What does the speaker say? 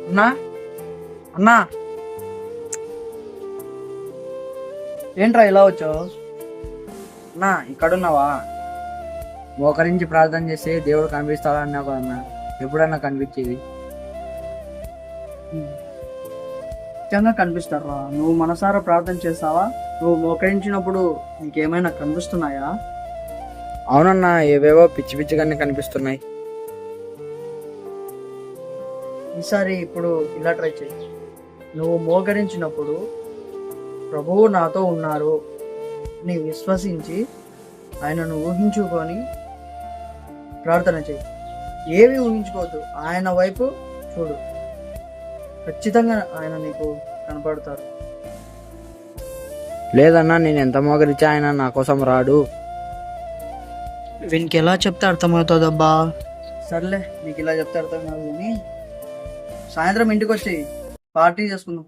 అన్నా అన్నా ఏంట్రా ఇలా వచ్చావు? అన్నా ఇక్కడున్నావా? మోకరించి ప్రార్థన చేస్తే దేవుడు కనిపిస్తాడా అన్నావు కదన్నా, ఎప్పుడన్నా కనిపించేది? నిజంగా కనిపిస్తారా? నువ్వు మనసారా ప్రార్థన చేస్తావా? నువ్వు మోకరించినప్పుడు నీకేమైనా కనిపిస్తున్నాయా? అవునన్నా, ఏవేవో పిచ్చి పిచ్చిగానే కనిపిస్తున్నాయి. ఈసారి ఇప్పుడు ఇలా ట్రై చేయి. నువ్వు మోకరించినప్పుడు ప్రభువు నాతో ఉన్నారు నీ విశ్వసించి ఆయనను ఊహించుకొని ప్రార్థన చేయి. ఏవి ఊహించుకోవద్దు, ఆయన వైపు చూడు. ఖచ్చితంగా ఆయన నీకు కనపడతారు. లేదన్నా, నేను ఎంత మోకరించా ఆయన నా కోసం రాడు. వీనికి ఎలా చెప్తే అర్థమవుతుందబ్బా? సర్లే, నీకు ఇలా చెప్తే అర్థం కాదు కానీ సాయంత్రం ఇంటికి వచ్చి పార్టీ చేసుకుందాం.